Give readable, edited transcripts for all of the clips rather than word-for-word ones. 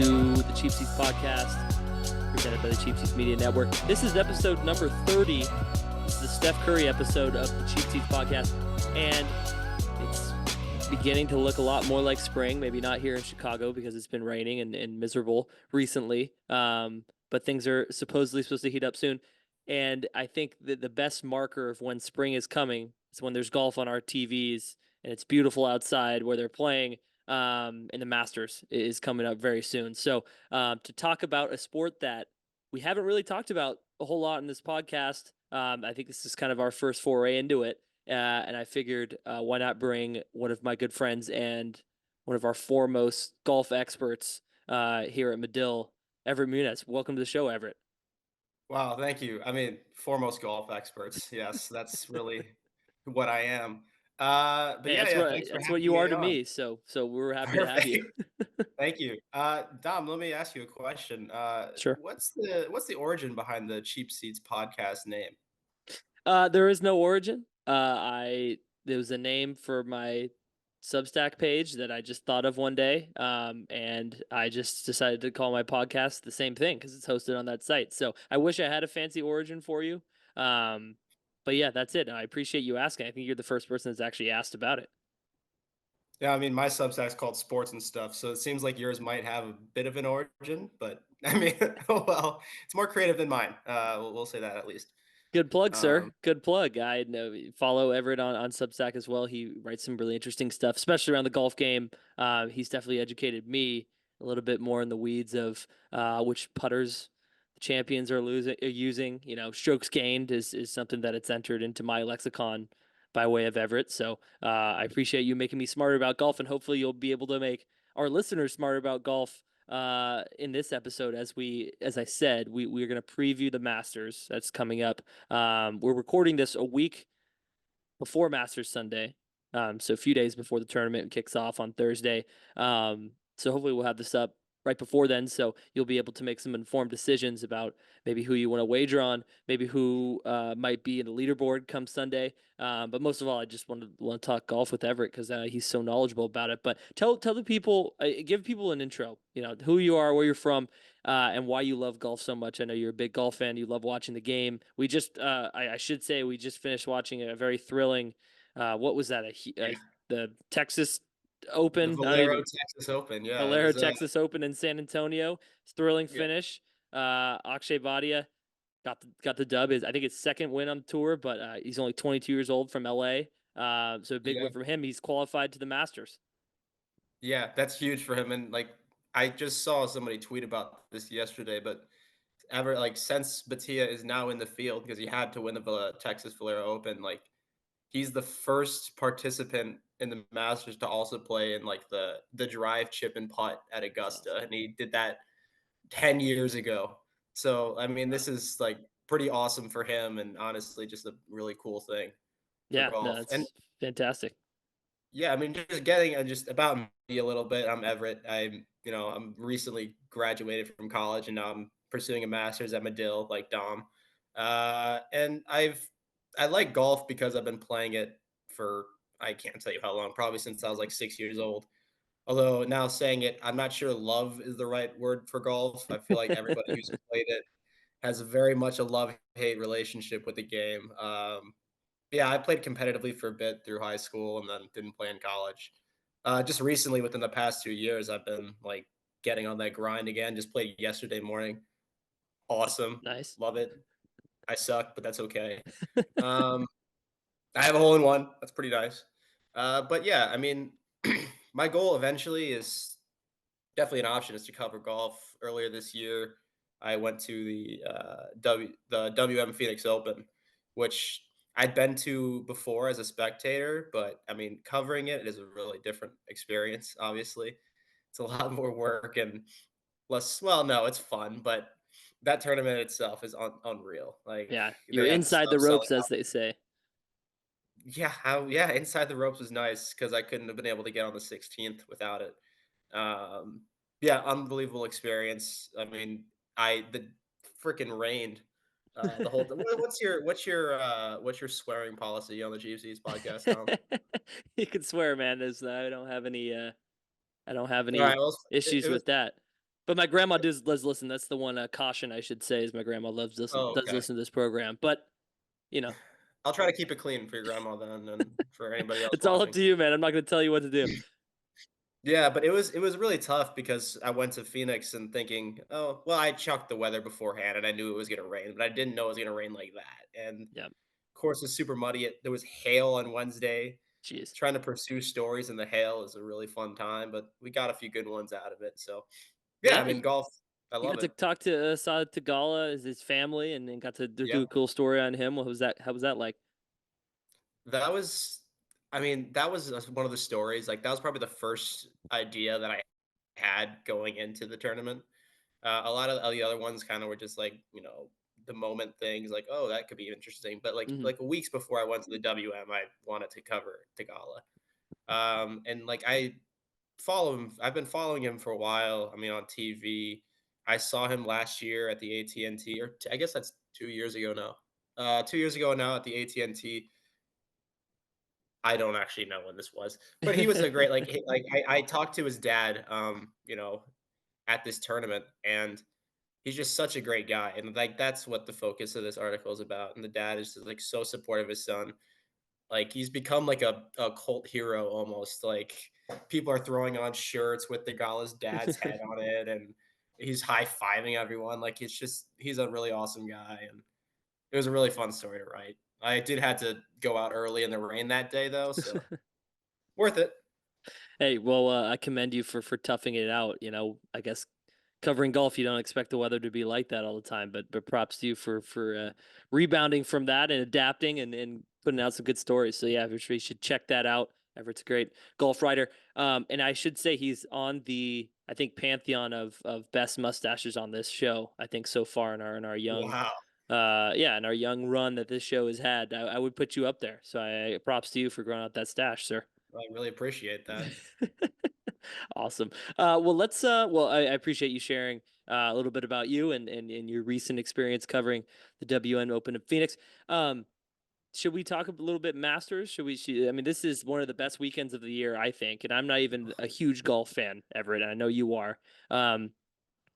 to the Cheap Seats podcast, presented by the Cheap Seats Media Network. This is episode number 30. This is the Steph Curry episode of the Cheap Seats podcast, and it's beginning to look a lot more like spring. Maybe not here in Chicago because it's been raining and miserable recently, but things are supposedly supposed to heat up soon. And I think that the best marker of when spring is coming is when there's golf on our TVs and it's beautiful outside where they're playing. And the Masters is coming up very soon. So to talk about a sport that we haven't really talked about a whole lot in this podcast, I think this is kind of our first foray into it. And I figured why not bring one of my good friends and one of our foremost golf experts here at Medill, Everett Munez. Welcome to the show, Everett. Wow, thank you. I mean, foremost golf experts. Yes, that's really what I am. But Hey, yeah, thanks for that's what having you are me to on. me. So we're happy to have you. Perfect. Thank you. Dom, let me ask you a question. Sure. What's the origin behind the Cheap Seats podcast name? There is no origin. There was a name for my Substack page that I just thought of one day, and I just decided to call my podcast the same thing because it's hosted on that site. So I wish I had a fancy origin for you, but yeah, that's it. And I appreciate you asking. I think you're the first person that's actually asked about it. Yeah, I mean, my Substack's called Sports and Stuff, so it seems like yours might have a bit of an origin, but I mean, oh well, it's more creative than mine. We'll say that at least. Good plug, sir. Um, Good plug. I know follow Everett on Substack as well. He writes some really interesting stuff, especially around the golf game. He's definitely educated me a little bit more in the weeds of which putters the champions are using. You know, strokes gained is something that it's entered into my lexicon by way of Everett. So I appreciate you making me smarter about golf, and hopefully you'll be able to make our listeners smarter about golf in this episode. As I said, we're going to preview the Masters that's coming up. We're recording this a week before Masters Sunday, so a few days before the tournament kicks off on Thursday. So hopefully we'll have this up right before then, so you'll be able to make some informed decisions about maybe who you want to wager on, maybe who might be in the leaderboard come Sunday. But most of all, I just want to talk golf with Everett because he's so knowledgeable about it. But tell the people, give people an intro. You know who you are, where you're from, and why you love golf so much. I know you're a big golf fan. You love watching the game. We just, I should say, we just finished watching a very thrilling. What was that? yeah, The Texas the Open. I don't Valero even Texas Open. Yeah, it Valero was. Texas Open in San Antonio. Thrilling Yeah, finish. Akshay Bhatia got the dub. I think his second win on tour, but he's only 22 years old from LA. So a big yeah. win from him. He's qualified to the Masters. Yeah, that's huge for him. And like, I just saw somebody tweet about this yesterday, but ever like since Batia is now in the field because he had to win the Texas Valero Open, like he's the first participant in the Masters to also play in like the drive, chip, and putt at That's Augusta, awesome. and he did that 10 years ago. So I mean, Wow. this is like pretty awesome for him, and honestly, just a really cool thing for Yeah, no, golf. And it's fantastic. yeah, I mean, just getting just about me a little bit. I'm Everett. I'm recently graduated from college, and now I'm pursuing a master's at Medill, like Dom. And I like golf because I've been playing it for I can't tell you how long, probably since I was like 6 years old. Although now saying it, I'm not sure love is the right word for golf. I feel like everybody who's played it has very much a love hate relationship with the game. Yeah, I played competitively for a bit through high school and then didn't play in college. Just recently, within the past 2 years, I've been like getting on that grind again. Just played yesterday morning. Awesome. Nice. Love it. I suck, but that's okay. Um, I have a hole in one. That's pretty nice. But yeah, I mean, my goal eventually is definitely an option is to cover golf. Earlier this year, I went to the WM Phoenix Open, which I'd been to before as a spectator, but I mean, covering it is a really different experience. Obviously, it's a lot more work and less. Well, no, it's fun, but that tournament itself is unreal. Like Yeah, you're they had inside the stuff selling ropes, as out. they say. Yeah, inside the ropes was nice because I couldn't have been able to get on the 16th without it. Um, yeah, unbelievable experience. I mean, the freaking rained the whole. What's your swearing policy on the GFC's podcast, Tom? You can swear, man. I don't have any All right, well, issues it was with that. But my grandma does listen. That's the one caution I should say is my grandma Oh, does okay. listen to this program. But you know, I'll try to keep it clean for your grandma then, and for anybody else it's all up watching. to you, man. I'm not going to tell you what to do. Yeah, but it was really tough because I went to Phoenix and thinking, oh, well, I checked the weather beforehand and I knew it was gonna rain, but I didn't know it was gonna rain like that. And Yeah. course was super muddy. There was hail on Wednesday. Jeez. Trying to pursue stories in the hail is a really fun time, but we got a few good ones out of it. So yeah, I Yeah. mean golf, I You love got to it. talk to Sahith Theegala, his family, and got to do Yeah, a cool story on him. What was that? How was that like? that was. I mean, that was one of the stories. Like that was probably the first idea that I had going into the tournament. A lot of the other ones kind of were just like the moment things, like oh that could be interesting. But Hmm. like weeks before I went to the WM, I wanted to cover Tagala. And like I follow him. I've been following him for a while. I mean, on TV. I saw him last year at the AT&T, or I guess that's 2 years ago now. 2 years ago now at the AT&T. I don't actually know when this was, but he was a great I talked to his dad, at this tournament, and he's just such a great guy, and like that's what the focus of this article is about. And the dad is just, like so supportive of his son. Like, he's become like a cult hero almost, like, people are throwing on shirts with the Gala's dad's head on it, and he's high-fiving everyone, like, it's just he's a really awesome guy, and it was a really fun story to write. I did have to go out early in the rain that day, though, so worth it. Hey, well, I commend you for toughing it out. I guess covering golf, you don't expect the weather to be like that all the time, but props to you for rebounding from that and adapting and putting out some good stories. So yeah, you should check that out. Everett's a great golf writer. And I should say he's on the I think pantheon of best mustaches on this show. I think so far in our young Wow. yeah in our young run that this show has had. I would put you up there. So I props to you for growing out that stash, sir. I really appreciate that. Awesome. Well, I appreciate you sharing a little bit about you and your recent experience covering the WN Open of Phoenix. Um, should we talk a little bit Masters? I mean, this is one of the best weekends of the year, I think, and I'm not even a huge golf fan, Everett. And I know you are. Um,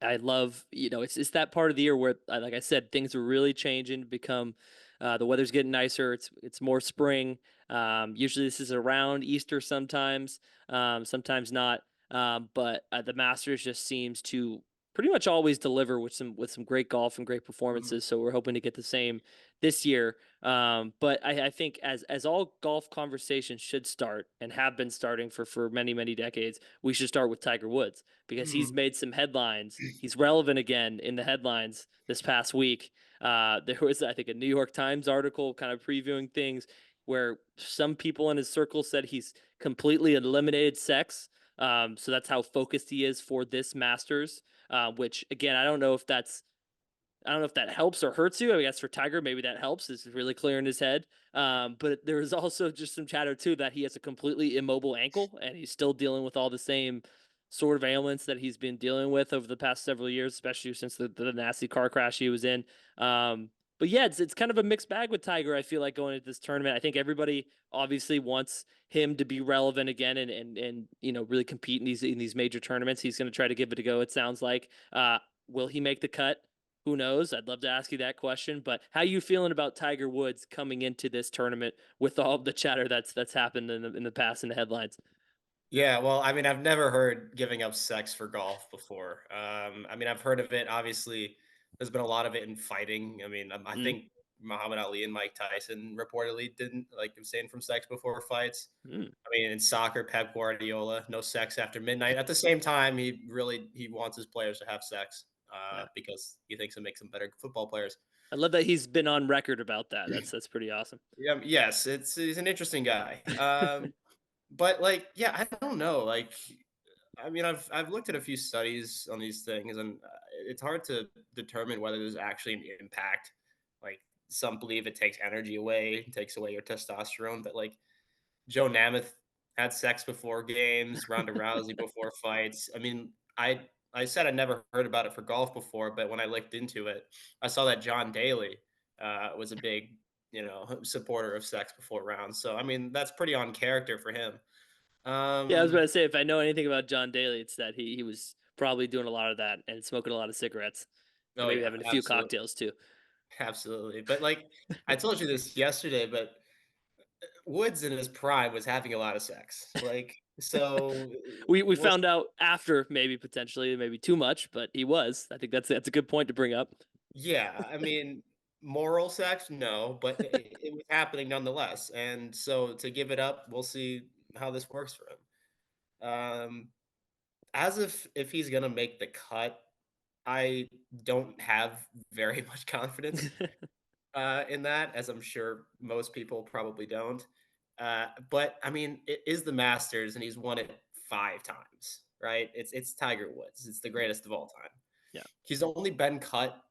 I love, it's that part of the year where, like I said, things are really changing. Become the weather's getting nicer. It's more spring. Usually this is around Easter sometimes, sometimes not. But the Masters just seems to pretty much always deliver with some great golf and great Mhm. performances. So we're hoping to get the same this year. But I think as all golf conversations should start and have been starting for many decades, we should start with Tiger Woods because he's Mhm. made some headlines. He's relevant again in the headlines this past week. There was, I think, a New York Times article kind of previewing things where some people in his circle said he's completely eliminated sex. So that's how focused he is for this Masters. Which again, I don't know if that helps or hurts you. I guess for Tiger, maybe that helps. It's really clear in his head. But there is also just some chatter too that he has a completely immobile ankle and he's still dealing with all the same sort of ailments that he's been dealing with over the past several years, especially since the nasty car crash he was in. But yeah, it's kind of a mixed bag with Tiger. I feel like going into this tournament, I think everybody obviously wants him to be relevant again and really compete in these major tournaments. He's going to try to give it a go. It sounds like. Will he make the cut? Who knows? I'd love to ask you that question. But how you feeling about Tiger Woods coming into this tournament with all of the chatter that's happened in the past in the headlines? Yeah, well, I mean, I've never heard giving up sex for golf before. I mean, I've heard of it. Obviously, there's been a lot of it in fighting. I mean, I Mm, think Muhammad Ali and Mike Tyson reportedly didn't like abstain from sex before fights. mm, I mean, in soccer, Pep Guardiola, no sex after midnight. At the same time, he wants his players to have sex yeah. because he thinks it makes them better football players. I love that he's been on record about that. That's pretty awesome. Yeah, yes, he's an interesting guy. But like, yeah, I don't know. Like, I mean, I've looked at a few studies on these things, and it's hard to determine whether there's actually an impact. Like, some believe it takes energy away, takes away your testosterone, but like Joe Namath had sex before games, Ronda Rousey before fights. I mean, I said I never heard about it for golf before, but when I looked into it, I saw that John Daly was a big, supporter of sex before rounds. So I mean, that's pretty on character for him. Yeah, I was about Um, to say if I know anything about John Daly, it's that he was probably doing a lot of that and smoking a lot of cigarettes and Oh maybe yeah, having a few absolutely, cocktails too. absolutely. But like I told you this yesterday, but Woods in his prime was having a lot of sex. Like so, We we'll found out after maybe potentially maybe too much, but he was. I think that's a good point to bring up. yeah, I mean, moral sex, no, but it was happening nonetheless. And so to give it up, we'll see how this works for him. As if he's gonna make the cut, I don't have very much confidence in that, as I'm sure most people probably don't. But I mean, it is the Masters, and he's won it 5 times, right? It's Tiger Woods. It's the Yeah, greatest of all time. yeah, He's only been cut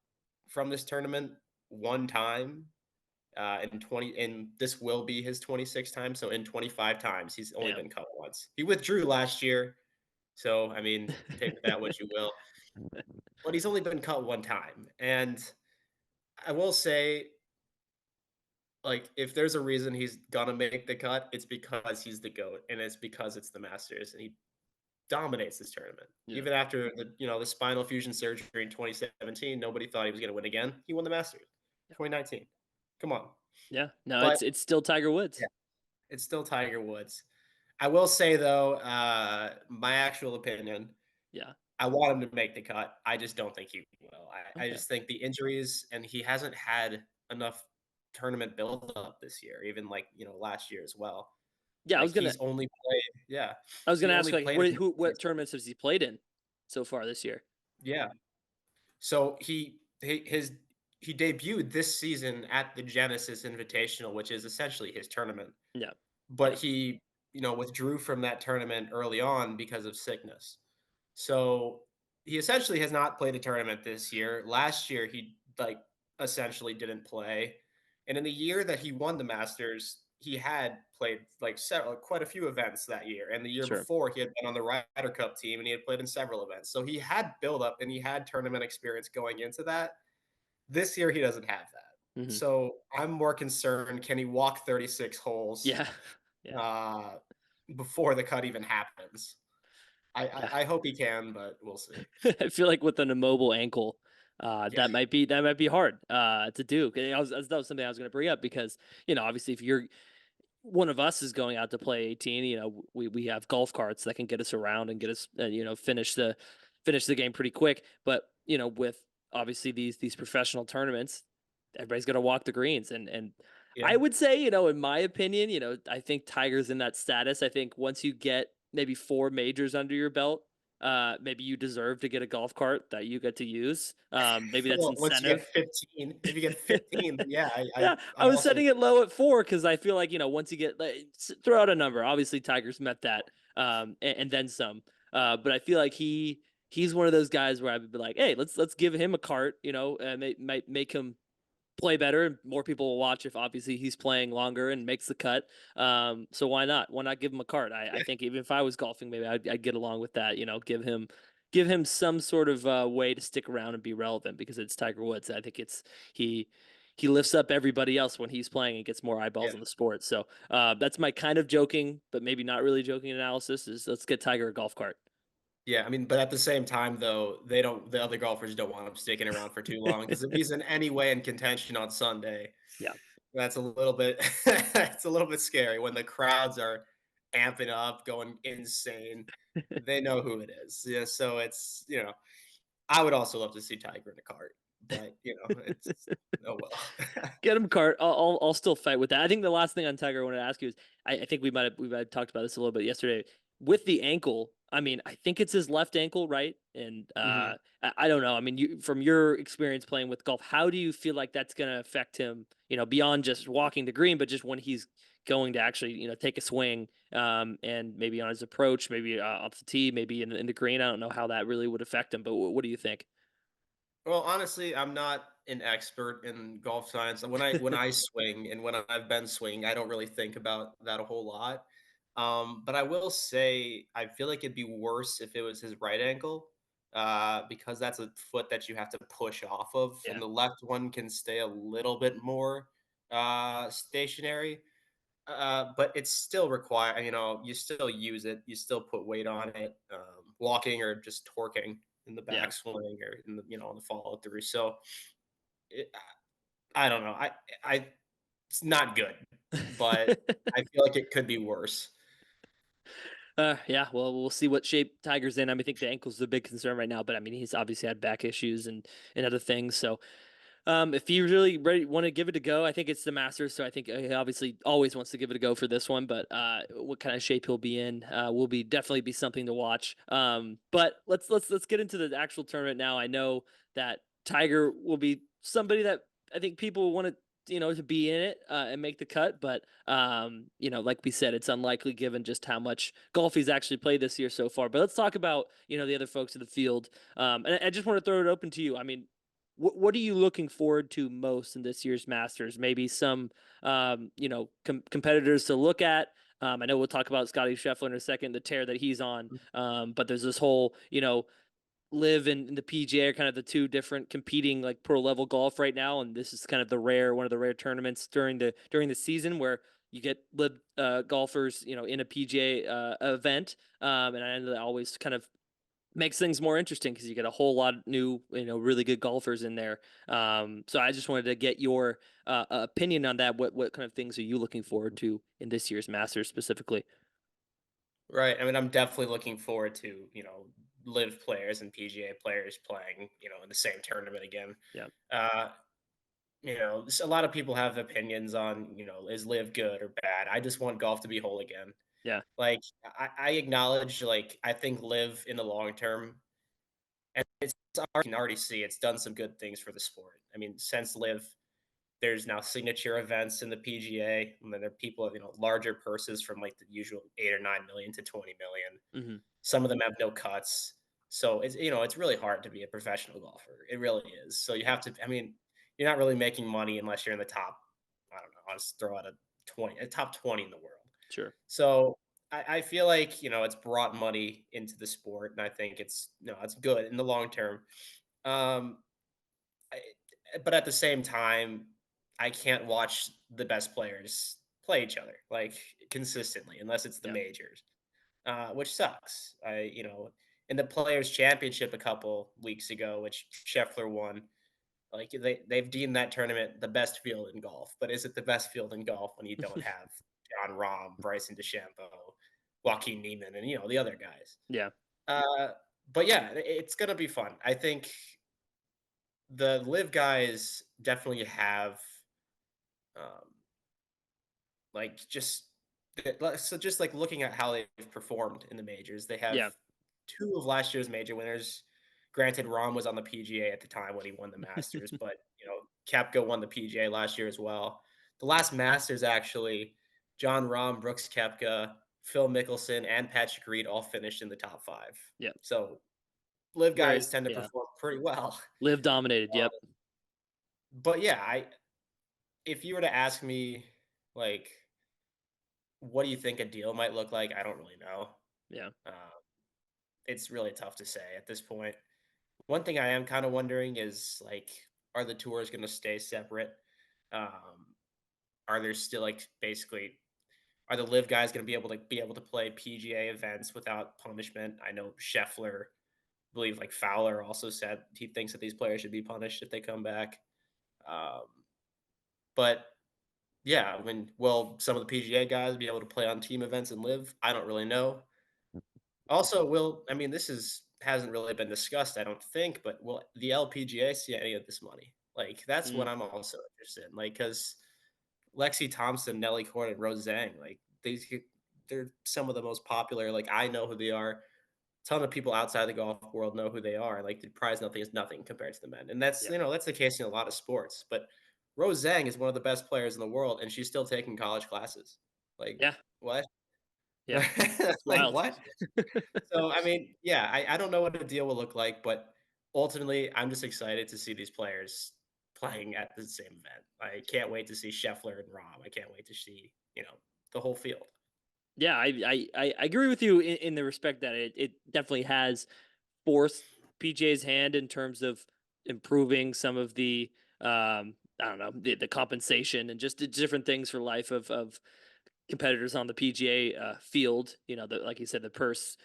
from this tournament 1 time in 20, and this will be his 26th time. So in 25 times, he's only yeah. been cut once. He withdrew last year, so I mean, take with that what you will. But he's only been cut 1 time, and I will say, like, if there's a reason he's gonna make the cut, it's because he's the GOAT, and it's because it's the Masters, and he dominates this tournament. Yeah, Even after the spinal fusion surgery in 2017, nobody thought he was gonna win again. He won the Masters. yeah, 2019. Come on. yeah. No, But it's still Tiger Woods. yeah, it's still Tiger Woods. I will say though, my actual opinion, Yeah. I want him to make the cut. I just don't think he will. I Okay. just think the injuries, and he hasn't had enough tournament build up this year, even like, last year as well. Yeah, Like he's only played, yeah, I was he gonna only ask like played in what tournaments has he played in so far this year? yeah. So he debuted this season at the Genesis Invitational, which is essentially his tournament. Yeah, But yeah, he, withdrew from that tournament early on because of sickness. So he essentially has not played a tournament this year. Last year, he like essentially didn't play. And in the year that he won the Masters, he had played like quite a few events that year. And the year sure. before, he had been on the Ryder Cup team and he had played in several events. So he had build up and he had tournament experience going into that. This year, he doesn't have that. Hmm. So I'm more concerned, can he walk 36 holes Yeah, yeah, uh, before the cut even happens? I, yeah. I I hope he can, but we'll see. I feel like with an immobile ankle, Yeah, that might be hard to do. 'Cause that was something I was going to bring up because obviously if you're one of us is going out to play 18, we have golf carts that can get us around and get us finish the game pretty quick. But with obviously these professional tournaments, everybody's going to walk the greens and I yeah. would say, in my opinion, I think Tiger's in that status. I think once you get maybe 4 majors under your belt, maybe you deserve to get a golf cart that you get to use. Maybe that's Well, once you get incentive. 15, if you get 15, then yeah, Yeah, I I was also setting it low at 4 because I feel like once you get like, throw out a number. Obviously, Tigers met that, and then some. But I feel like he's one of those guys where I would be like, hey, let's give him a cart, and it might make him play better and more people will watch if obviously he's playing longer and makes the cut. So why not? Why not give him a cart? I yeah, think even if I was golfing, maybe I'd get along with that. Give him some sort of way to stick around and be relevant because it's Tiger Woods. I think he he lifts up everybody else when he's playing and gets more yeah, eyeballs on the sport. So that's my kind of joking, but maybe not really joking analysis. Is let's get Tiger a golf cart. yeah. I mean, but at the same time, though, the other golfers don't want him sticking around for too long because if he's in any way in contention on Sunday, Yeah. that's a little bit, it's a little bit scary when the crowds are amping up, going insane. They know who it is. Yeah, so I would also love to see Tiger in a cart, but it's oh well. Get him cart. I'll still fight with that. I think the last thing on Tiger I wanted to ask you is I think we might have talked about this a little bit yesterday with the ankle. I mean, I think it's his left ankle, right? And Mhm. I don't know. I mean, from your experience playing with golf, how do you feel like that's going to affect him? Beyond just walking the green, but just when he's going to actually take a swing, and maybe on his approach, maybe off the tee, maybe in the green. I don't know how that really would affect him, but what do you think? Well, honestly, I'm not an expert in golf science. When I swing and when I've been swinging, I don't really think about that a whole lot. But I will say I feel like it'd be worse if it was his right ankle, because that's a foot that you have to push off of, Yeah. and the left one can stay a little bit more stationary. But it's still require, you still use it, you still put weight on it. walking or just torquing in the Yeah. backswing or in the in the follow through. So it, I don't know. I it's not good, but I feel like it could be worse. Yeah, well, we'll see what shape Tiger's in. I mean, I think the ankle's the big concern right now, but I mean, he's obviously had back issues and other things. So, if he really want to give it a go, I think it's the Masters. So I think he obviously always wants to give it a go for this one. But what kind of shape he'll be in will be definitely be something to watch. But let's get into the actual tournament now. I know that Tiger will be somebody that I think people want to to be in it and make the cut. But like we said, it's unlikely given just how much golf he's actually played this year so far. But let's talk about the other folks in the field. And I just want to throw it open to you. I mean, what are you looking forward to most in this year's Masters? Maybe some, competitors to look at. I know we'll talk about Scottie Scheffler in a second, the tear that he's on. But there's this whole, live and the PGA are kind of the two different competing like pro level golf right now, and this is kind of one of the rare tournaments during the season where you get live golfers, in a PGA event. And I know that always kind of makes things more interesting because you get a whole lot of new, really good golfers in there. So I just wanted to get your opinion on that. What kind of things are you looking forward to in this year's Masters specifically? Right. I mean, I'm definitely looking forward to, live players and PGA players playing, in the same tournament again. Yeah, Uh, a lot of people have opinions on, is live good or bad. I just want golf to be whole again. yeah, Like I acknowledge, like I think live in the long term, and I can already see it's done some good things for the sport. I mean, since live, there's now signature events in the PGA, and then there are people, larger purses from like the usual 8 or 9 million to 20 million. hmm, Some of them have no cuts. So it's really hard to be a professional golfer. It really is. So you yeah, have to, I mean, you're not really making money unless you're in the top, I don't know, I'll just throw out a top 20 in the world. sure, So I feel like, it's brought money into the sport. And I think it's, it's good in the long term. Um, I, but at the same time, I can't watch the best players play each other like consistently unless it's the yeah, majors, which sucks. In the Players Championship a couple weeks ago, which Scheffler won, like they've deemed that tournament the best field in golf. But is it the best field in golf when you don't have John Rahm, Bryson DeChambeau, Joaquin Neiman, and the other guys? yeah, Uh, but yeah, it's gonna be fun. I think the live guys definitely have um, like just like looking at how they've performed in the majors, they have yeah, two of last year's major winners. Granted, Rahm was on the PGA at the time when he won the Masters, but Koepka won the PGA last year as well. The last Masters, actually, John Rahm, Brooks Koepka, Phil Mickelson, and Patrick Reed all finished in the top five. yeah. So live Very, guys tend to yeah. perform pretty well. Live dominated. Yep. But yeah, I if you were to ask me, like, what do you think a deal might look like? I don't really know. Yeah. Uh, it's really tough to say at this point. One thing I am kind of wondering is like, are the tours going to stay separate? Um, are there still like basically are the live guys going to be able to play PGA events without punishment? I know Scheffler, I believe like Fowler also said he thinks that these players should be punished if they come back. Um, but yeah, I mean, will some of the PGA guys be able to play on team events and live? I don't really know. Also, I mean, this is hasn't really been discussed, I don't think, but will the LPGA see any of this money? Like, that's what Mm, I'm also interested in. Like, because Lexi Thompson, Nelly Court, and Rose Zhang, like they're some of the most popular. Like, I know who they are. Ton of people outside the golf world know who they are. Like, the prize nothing is nothing compared to the men, and that's yeah. that's the case in a lot of sports. But Rose Zhang is one of the best players in the world, and she's still taking college classes. Like, Yeah. what? Yeah. It's Like, wild. what? So, I mean, yeah, I don't know what the deal will look like, but ultimately, I'm just excited to see these players playing at the same event. I can't wait to see Scheffler and Rahm. I can't wait to see, the whole field. Yeah, I agree with you in the respect that it definitely has forced PJ's hand in terms of improving some of the I don't know the compensation and just the different things for life of competitors on the PGA field. You know, like you said, the purse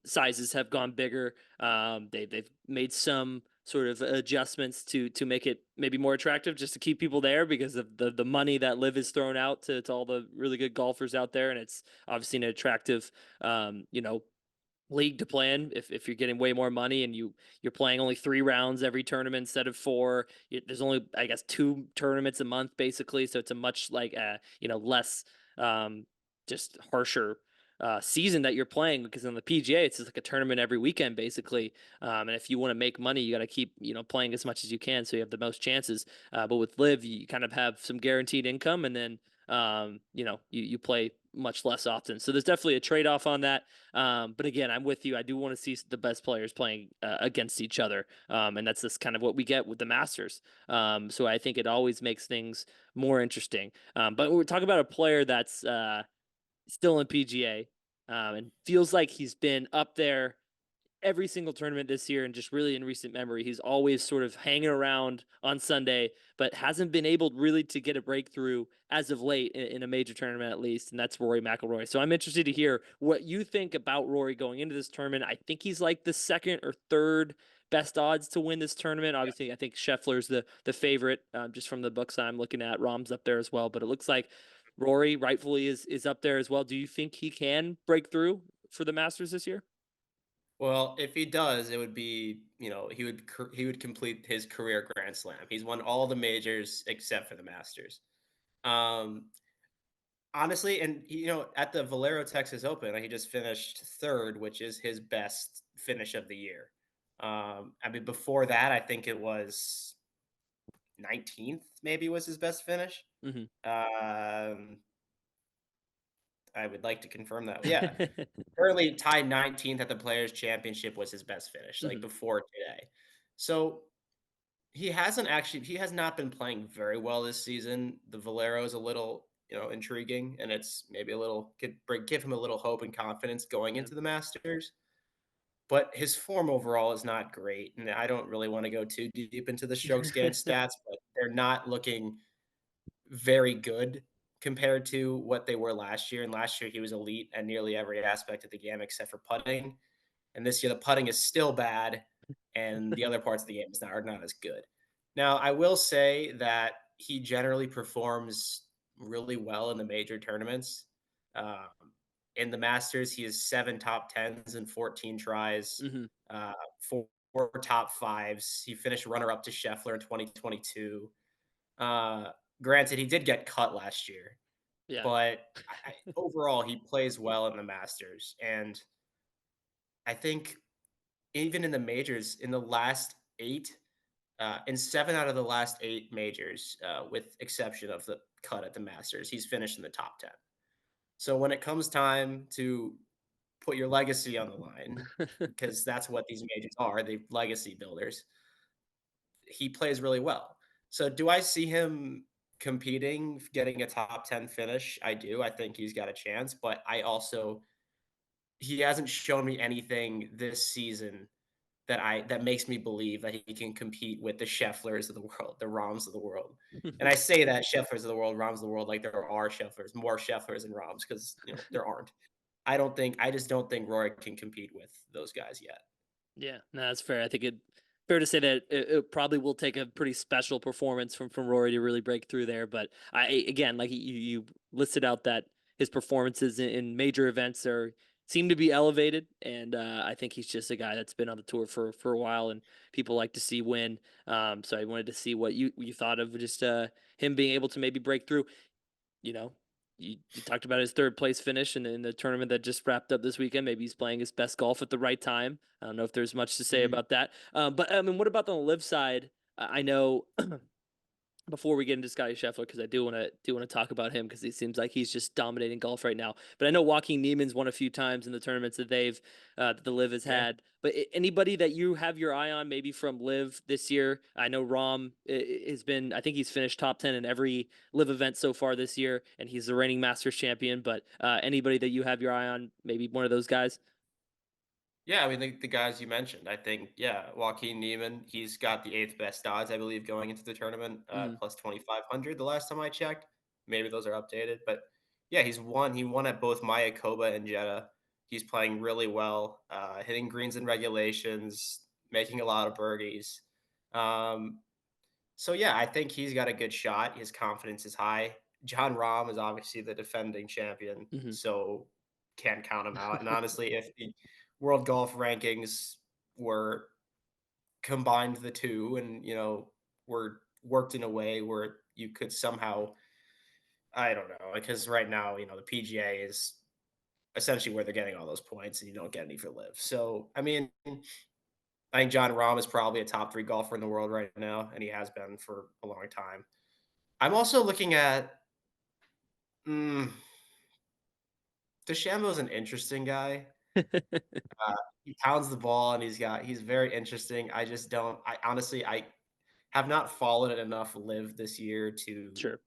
sizes have gone bigger. They've made some sort of adjustments to make it maybe more attractive, just to keep people there because of the money that Live is thrown out to all the really good golfers out there, and it's obviously an attractive you know, league to play in. If you're getting way more money and you're playing only 3 rounds every tournament instead of 4, there's only, I guess, 2 tournaments a month basically, so it's a much like you know, less um just harsher season that you're playing, because on the PGA it's just like a tournament every weekend basically. And if you want to make money, you got to keep, you know, playing as much as you can so you have the most chances. But with Live, you kind of have some guaranteed income, and then you know, you play much less often. So there's definitely a trade off on that. But again, I'm with you. I do want to see the best players playing against each other, and that's just kind of what we get with the Masters. So I think it always makes things more interesting. But we're talking about a player that's still in PGA, and feels like he's been up there every single tournament this year, and just really in recent memory he's always sort of hanging around on Sunday, but hasn't been able really to get a breakthrough as of late in a major tournament at least, and that's Rory McIlroy. So I'm interested to hear what you think about Rory going into this tournament. I think he's like the second or third best odds to win this tournament. Obviously I think Scheffler's the favorite, just from the books I'm looking at. Rom's up there as well, but it looks like Rory rightfully is up there as well. Do you think he can break through for the Masters this year? Well, if he does, it would be, he would complete his career Grand Slam. He's won all the majors except for the Masters. Um, Honestly, and at the Valero Texas Open, he just finished third, which is his best finish of the year. I mean, before that, I think it was 19th, maybe was his best finish. Hmm. Um, I would like to confirm that. Yeah, currently tied 19th at the Players Championship was his best finish, like Hmm. before today. So he has not been playing very well this season. The Valero is a little, intriguing, and it's maybe a little give him a little hope and confidence going Yeah. into the Masters. But his form overall is not great, and I don't really want to go too deep into the strokes gained stats, but they're not looking very good compared to what they were last year. And last year he was elite at nearly every aspect of the game except for putting. And this year the putting is still bad, and the other parts of the game are not as good. Now, I will say that he generally performs really well in the major tournaments. Um, in the Masters, he has 7 top 10s and 14 tries, Hmm. uh, four top fives. He finished runner up to Scheffler in 2022. Uh, Granted, he did get cut last year, Yeah. but overall, he plays well in the Masters. And I think even in the majors, in the last 8, in 7 out of the last 8 majors, with exception of the cut at the Masters, he's finished in the top 10. So when it comes time to put your legacy on the line, because that's what these majors are, they legacy builders, he plays really well. So do I see him competing, getting a top 10 finish? I do. I think he's got a chance, but he hasn't shown me anything this season that makes me believe that he can compete with the Schefflers of the world, the Roms of the world. And I say that Schefflers of the world, Roms of the world, like there are Schefflers, more Schefflers and Roms, because there aren't. I just don't think Rory can compete with those guys yet. Yeah, no, that's fair. I think it fair to say that it probably will take a pretty special performance from Rory to really break through there. But again, like you listed out that his performances in major events are seem to be elevated, and I think he's just a guy that's been on the tour for a while, and people like to see win. So I wanted to see what you thought of just him being able to maybe break through. You know, you talked about his third place finish in the tournament that just wrapped up this weekend. Maybe he's playing his best golf at the right time. I don't know if there's much to say Mhm. about that. But I mean, what about the live side? I know before we get into Scottie Scheffler, because I do want to talk about him because he seems like he's just dominating golf right now. But I know Joaquin Neiman's won a few times in the tournaments that that the Live has Yeah. had. But anybody that you have your eye on, maybe from Live this year? I know Rom has been. I think he's finished top 10 in every Live event so far this year, and he's the reigning Masters champion. But anybody that you have your eye on, maybe one of those guys. Yeah, I mean, the guys you mentioned, I think, yeah, Joaquin Neiman, he's got the 8th best odds, I believe, going into the tournament, Hmm. plus 2,500 the last time I checked. Maybe those are updated, but Yeah, he's won. He won at both Mayakoba and Jeddah. He's playing really well, hitting greens in regulations, making a lot of birdies. Um, so yeah, I think he's got a good shot. His confidence is high. John Rahm is obviously the defending champion, Hmm. so can't count him out. And honestly, if the world golf rankings were combined the two and were worked in a way where you could somehow, I don't know, because right now, the PGA is essentially where they're getting all those points and you don't get any for live. So, I mean, I think John Rahm is probably a top 3 golfer in the world right now, and he has been for a long time. I'm also looking at mm, DeChambeau's an interesting guy. He pounds the ball and he's very interesting. I just don't I honestly I have not followed it enough live this year to Sure.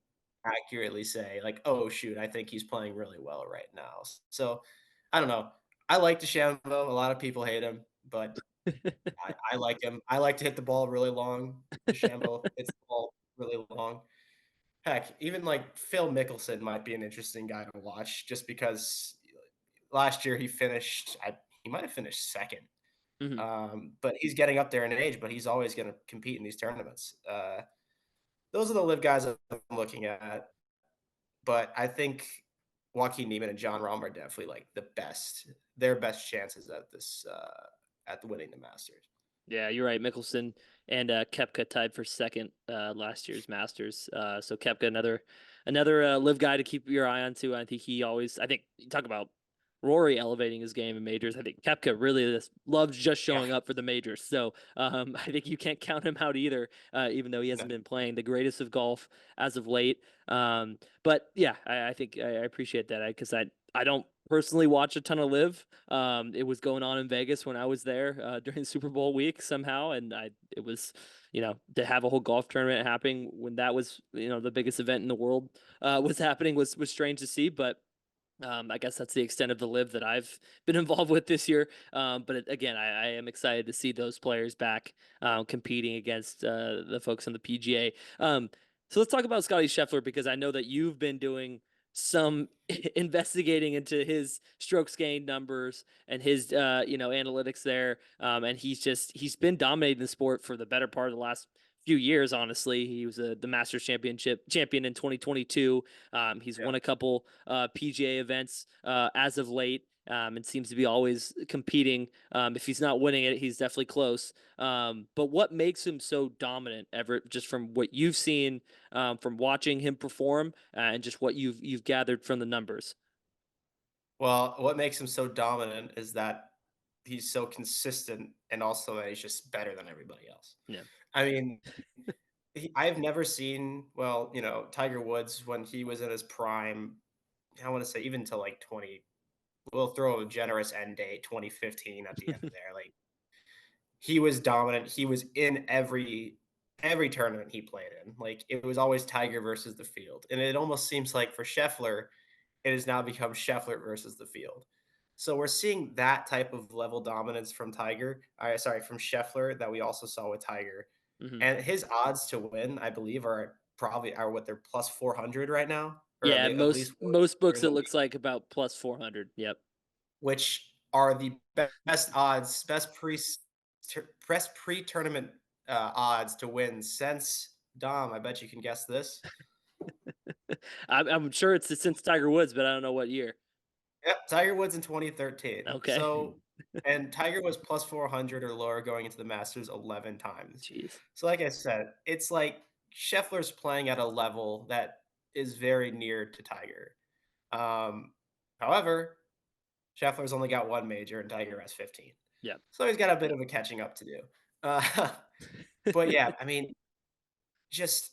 accurately say like, "Oh shoot, I think he's playing really well right now." So, I don't know. I like DeChambeau. A lot of people hate him, but I like him. I like to hit the ball really long. DeChambeau hits the ball really long. Heck, even like Phil Mickelson might be an interesting guy to watch just because last year he might have finished second. Hmm. But he's getting up there in age, but he's always going to compete in these tournaments. Those are the live guys I'm looking at. But I think Joaquin Niemann and John Rahm are definitely like their best chances at this at the winning the Masters. Yeah, you're right. Mickelson and Kepka tied for second last year's Masters. So Kepka, another live guy to keep your eye on too. I think he always. I think you talk about Rory elevating his game in majors. I think Kepka really loves just Yeah. showing up for the majors. So I think you can't count him out either, even though he hasn't been playing the greatest of golf as of late. But yeah, I think I appreciate that because I don't personally watch a ton of live. It was going on in Vegas when I was there during Super Bowl week somehow, and it was to have a whole golf tournament happening when that was the biggest event in the world was happening was strange to see, but. I guess that's the extent of the live that I've been involved with this year. But again, I am excited to see those players back competing against the folks on the PGA. So let's talk about Scottie Scheffler because I know that you've been doing some investigating into his strokes gained numbers and his analytics there. And he's been dominating the sport for the better part of the last few years. Honestly, he was the Masters champion in 2022. He's Yeah. won a couple PGA events as of late. And seems to be always competing. If he's not winning it, he's definitely close. But what makes him so dominant, Everett? Just from what you've seen, from watching him perform, and just what you've gathered from the numbers. Well, what makes him so dominant is that he's so consistent and also that he's just better than everybody else. Yeah. I mean, I've never seen, well, Tiger Woods when he was in his prime, I want to say even to like 20, we'll throw a generous end date, 2015 at the end of there. Like he was dominant. He was in every tournament he played in. Like it was always Tiger versus the field. And it almost seems like for Scheffler, it has now become Scheffler versus the field. So we're seeing that type of level dominance from from Scheffler that we also saw with Tiger. Hmm. And his odds to win, I believe, are what they're plus 400 right now, or Yeah, at least were most earlier books in it the week, looks like about plus 400. Yep. which are the best odds, best pre-tournament odds to win since Dom. I bet you can guess this. I'm sure it's since Tiger Woods, but I don't know what year. Yep, Tiger Woods in 2013. Okay. So, and Tiger was plus 400 or lower going into the Masters 11 times. Jeez. So, like I said, it's like Scheffler's playing at a level that is very near to Tiger. Um, However, Scheffler's only got one major and Tiger has 15. Yep. So he's got a bit of a catching up to do. Uh, but yeah, I mean, just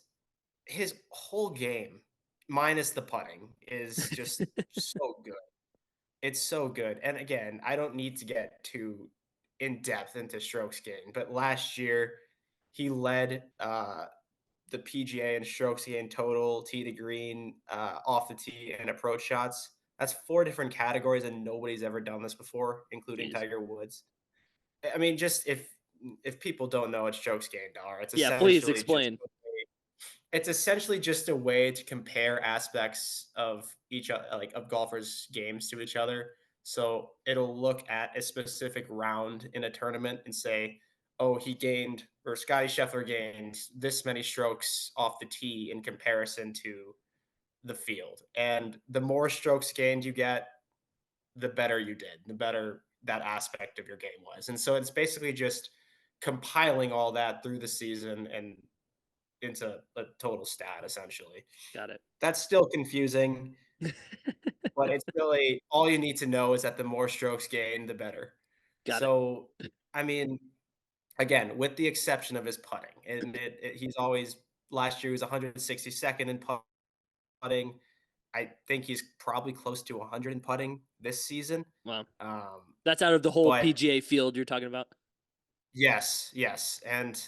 his whole game, minus the putting, is just so good. It's so good. And again, I don't need to get too in depth into strokes gained, but last year he led the PGA in strokes gained total, tee to green, off the tee, and approach shots. That's four different categories, and nobody's ever done this before, including Jeez. Tiger Woods. I mean, just if people don't know what strokes gained are, it's Yeah, please essentially just explain. It's essentially just a way to compare aspects of each like of golfers' games to each other. So it'll look at a specific round in a tournament and say, "Oh, he gained or Scottie Scheffler gained this many strokes off the tee in comparison to the field." And the more strokes gained you get, the better you did, the better that aspect of your game was. And so it's basically just compiling all that through the season and into a total stat essentially. Got it. That's still confusing, but it's really all you need to know is that the more strokes gained, the better. Got it. So, I mean, again, with the exception of his putting, and he's always last year he was 162nd in putting. I think he's probably close to 100 in putting this season. Wow. Um, That's out of the whole but PGA field you're talking about? yes, yes, and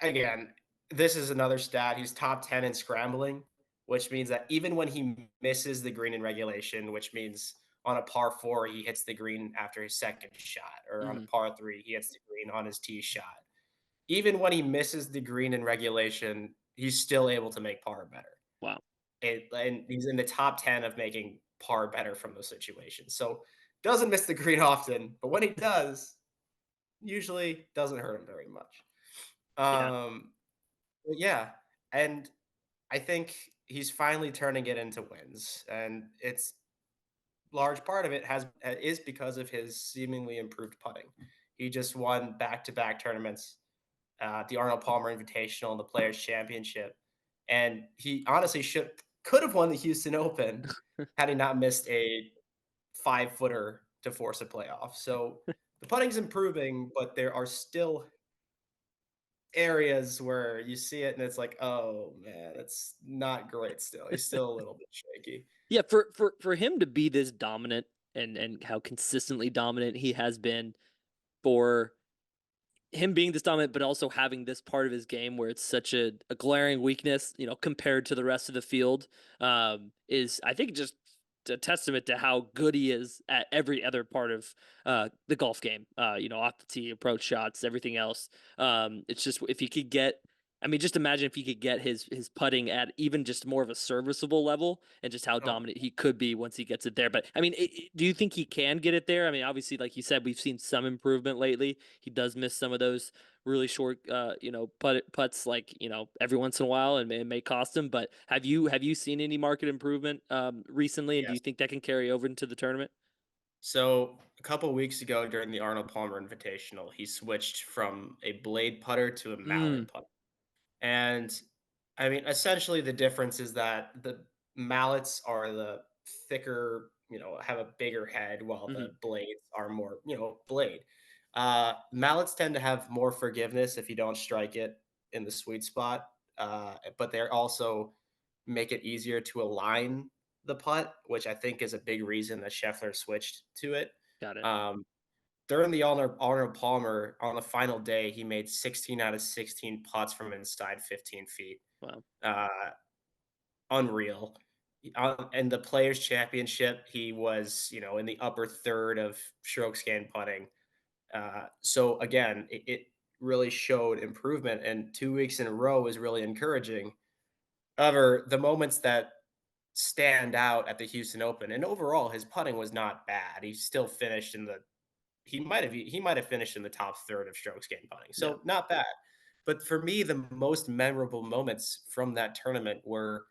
again, this is another stat. He's top 10 in scrambling, which means that even when he misses the green in regulation, which means on a par four, he hits the green after his second shot, or on a Mhm. par three, he hits the green on his tee shot. Even when he misses the green in regulation, he's still able to make par better. Wow. And he's in the top 10 of making par better from those situations. So doesn't miss the green often, but when he does, usually doesn't hurt him very much. Yeah. Um, but yeah, and I think he's finally turning it into wins, and it's large part of it is because of his seemingly improved putting. He just won back-to-back tournaments, the Arnold Palmer Invitational and the Players Championship, and he honestly should could have won the Houston Open had he not missed a 5-footer to force a playoff. So the putting's improving, but there are still areas where you see it and it's like, "Oh, man, it's not great still." He's still a little bit shaky. Yeah, for him to be this dominant and how consistently dominant he has been, for him being this dominant, but also having this part of his game where it's such a glaring weakness, compared to the rest of the field, is I think just a testament to how good he is at every other part of the golf game. Off the tee, approach shots, everything else. It's just if he could get. I mean, just imagine if he could get his putting at even just more of a serviceable level, and just how Oh, dominant he could be once he gets it there. But I mean, do you think he can get it there? I mean, obviously, like you said, we've seen some improvement lately. He does miss some of those really short, putts, like every once in a while, and it may cost him. But have you seen any market improvement recently, and do yes. you think that can carry over into the tournament? So, a couple weeks ago during the Arnold Palmer Invitational, he switched from a blade putter to a Mm, mallet putter. And I mean, essentially, the difference is that the mallets are the thicker, have a bigger head, while hmm. the blades are more, blade. Mallets tend to have more forgiveness if you don't strike it in the sweet spot, but they're also make it easier to align the putt, which I think is a big reason that Scheffler switched to it. Got it. Um, During the Arnold Palmer, on the final day, he made 16 out of 16 putts from inside 15 feet. Wow. Uh, Unreal. In the Players Championship, he was, in the upper third of stroke scan putting. So again, it really showed improvement, and 2 weeks in a row is really encouraging. However, the moments that stand out at the Houston Open, and overall, his putting was not bad. He still finished in the he might have finished in the top third of strokes gained putting, Yeah. so not bad. But for me, the most memorable moments from that tournament were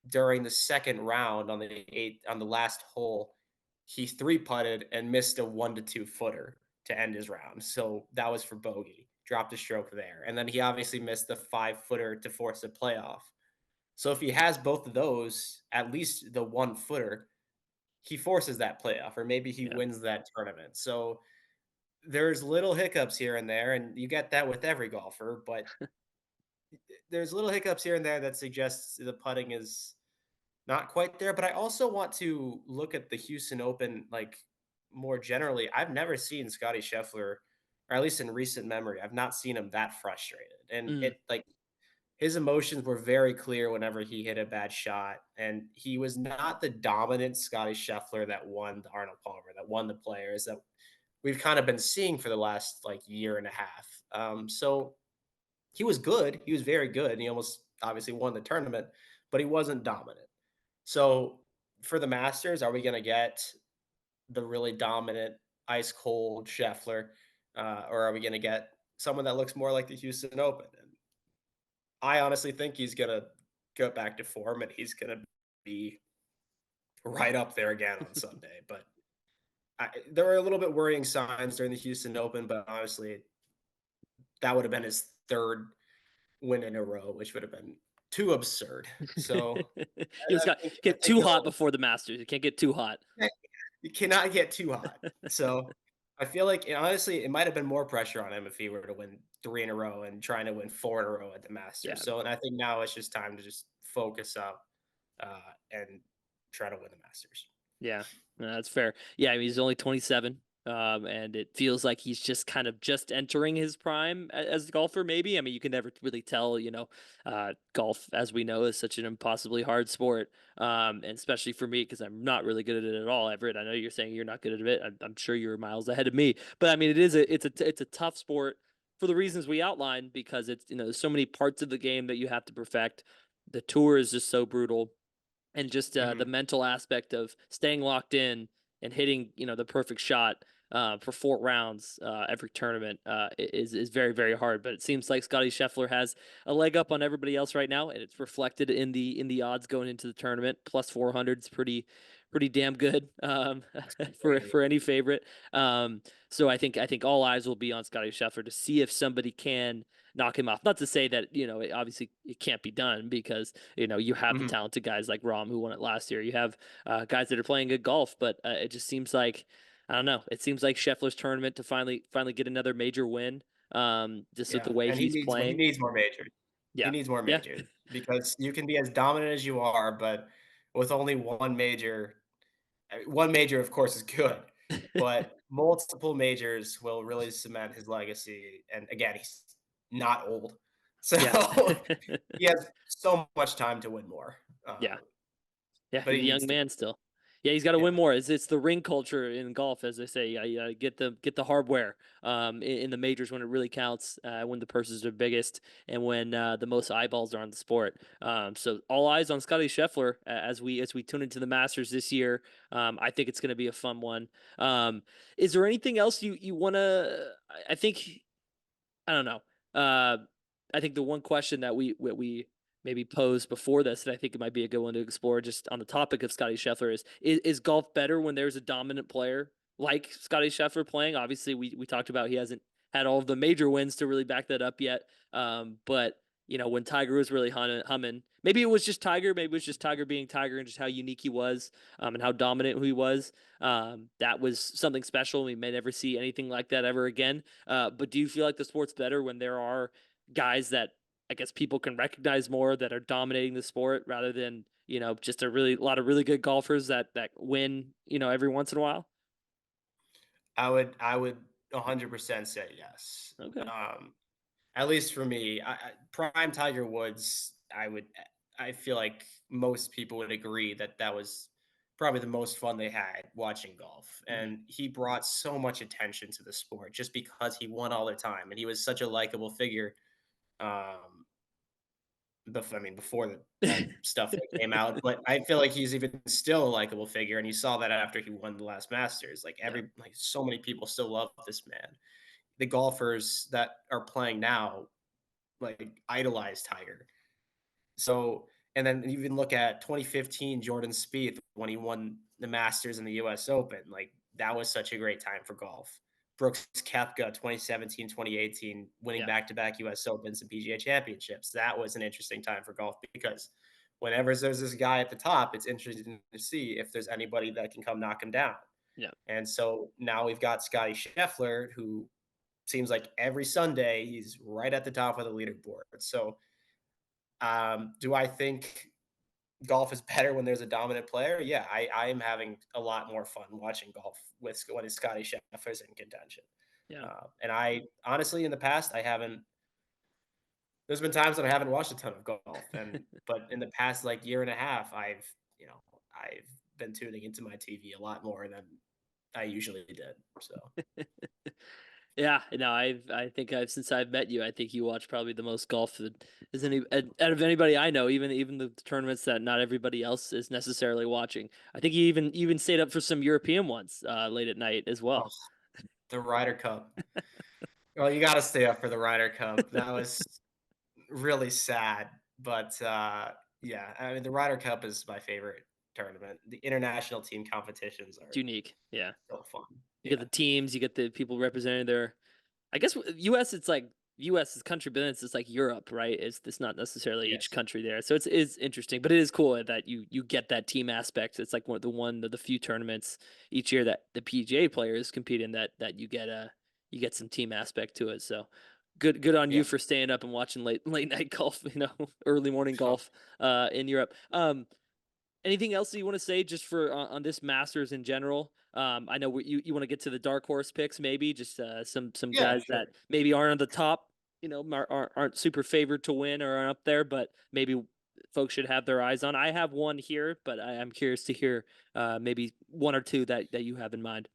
during the second round on the last hole. He three putted and missed a 1 to 2 footer to end his round. So that was for bogey. Dropped a stroke there, and then he obviously missed the 5 footer to force a playoff. So if he has both of those, at least the 1 footer, he forces that playoff, or maybe he Yeah. wins that tournament. So there's little hiccups here and there, and you get that with every golfer, but there's little hiccups here and there that suggests the putting is not quite there. But I also want to look at the Houston Open like more generally. I've never seen Scottie Scheffler, or at least in recent memory, I've not seen him that frustrated. And Mm, it like his emotions were very clear whenever he hit a bad shot. And he was not the dominant Scottie Scheffler that won the Arnold Palmer, that won the Players, that we've kind of been seeing for the last like year and a half. So he was good. He was very good. And he almost obviously won the tournament, but he wasn't dominant. So for the Masters, are we going to get the really dominant, ice cold Scheffler, or are we going to get someone that looks more like the Houston Open? And I honestly think he's going to go back to form and he's going to be right up there again on Sunday. But there were a little bit worrying signs during the Houston Open, but honestly, that would have been his third win in a row, which would have been too absurd. So You just I got I get think too hot he'll before the Masters. You can't get too hot. you cannot get too hot. So I feel like honestly, it might have been more pressure on him if he were to win 3 in a row and trying to win 4 in a row at the Masters. Yeah. So and I think now it's just time to just focus up and try to win the Masters. Yeah, no, that's fair. Yeah, I mean, he's only 27, and it feels like he's just kind of just entering his prime as a golfer. Maybe, I mean, you can never really tell. Golf, as we know, is such an impossibly hard sport, and especially for me because I'm not really good at it at all. Everett, I know you're saying you're not good at it. I'm sure you're miles ahead of me, but I mean, it's a tough sport for the reasons we outlined because it's there's so many parts of the game that you have to perfect. The tour is just so brutal and just the Mhm. mental aspect of staying locked in and hitting the perfect shot for 4 rounds every tournament is very very hard. But it seems like Scottie Scheffler has a leg up on everybody else right now, and it's reflected in the odds going into the tournament. Plus 400 is pretty damn good Crazy. for any favorite. So I think all eyes will be on Scottie Scheffler to see if somebody can knock him off. Not to say that obviously it can't be done because you have the Mhm. talented guys like Rom who won it last year. You have guys that are playing good golf, but it just seems like I don't know. It seems like Scheffler's tournament to finally get another major win. Just with Yeah, the way and he's he playing. needs more majors. He Yeah, needs more yeah, majors because you can be as dominant as you are, but with only one major, of course, is good, but multiple majors will really cement his legacy. And again, he's not old, so yeah, he has so much time to win more. yeah. Yeah, But he's he a young needs to. man still. Yeah, he's got to win Yeah, more. It's the ring culture in golf, as they say. You get the hardware in the majors when it really counts, when the purses are biggest, and when the most eyeballs are on the sport. So all eyes on Scottie Scheffler as we tune into the Masters this year. I think it's going to be a fun one. Is there anything else you want to? I think I don't know. I think the one question that we maybe posed before this that I think it might be a good one to explore just on the topic of Scottie Scheffler is golf better when there's a dominant player like Scottie Scheffler playing? Obviously, we talked about he hasn't had all of the major wins to really back that up yet. But when Tiger was really humming, maybe it was just Tiger, maybe it was just Tiger being Tiger and just how unique he was, and how dominant he was. That was something special. We may never see anything like that ever again. But do you feel like the sport's better when there are guys that I guess people can recognize more that are dominating the sport rather than just a lot of really good golfers that win every once in a while? I would 100% say yes. Okay. Um, At least for me, prime Tiger Woods, I feel like most people would agree that that was probably the most fun they had watching golf, Mhm. and he brought so much attention to the sport just because he won all the time, and he was such a likable figure. Um, before that stuff that came out, but I feel like he's even still a likable figure, and you saw that after he won the last Masters. Yeah. Like so many people still love this man. The golfers that are playing now like idolize Tiger. So, and then even look at 2015 Jordan Spieth when he won the Masters and the US Open. Like that was such a great time for golf. Brooks Koepka 2017, 2018 winning Yeah. back-to-back US Opens and PGA championships. That was an interesting time for golf because whenever there's this guy at the top, it's interesting to see if there's anybody that can come knock him down. Yeah. And so now we've got Scottie Scheffler, who seems like every Sunday he's right at the top of the leaderboard. So do I think golf is better when there's a dominant player? Yeah, I am having a lot more fun watching golf with when Scotty Scheffler's in contention. Yeah. And I honestly, in the past, I haven't. There's been times that I haven't watched a ton of golf, and but in the past like year and a half, I've been tuning into my TV a lot more than I usually did. So Yeah, no, I think I've since I've met you, I think you watch probably the most golf that is any out of anybody I know, even the tournaments that not everybody else is necessarily watching. I think you even stayed up for some European ones late at night as Oh, well. the Ryder Cup. Well, you got to stay up for the Ryder Cup. That was really sad, but yeah, I mean the Ryder Cup is my favorite tournament. The international team competitions It's are unique. Yeah. so fun. You get Yeah. the teams, you get the people representing their I guess U.S. it's like U.S. is country, but then it's like Europe, right? It's not necessarily each Yes. country there, so it's interesting, but it is cool that you get that team aspect. It's like one of the few tournaments each year that the PGA players compete in that you get some team aspect to it. So good on you Yeah. for staying up and watching late night golf, early morning golf in Europe. Anything else that you want to say just for on this Masters in general? I know you want to get to the dark horse picks, maybe just some Yeah, guys sure. that maybe aren't on the top, aren't super favored to win or aren't up there, but maybe folks should have their eyes on. I have one here, but I'm curious to hear maybe one or two that you have in mind.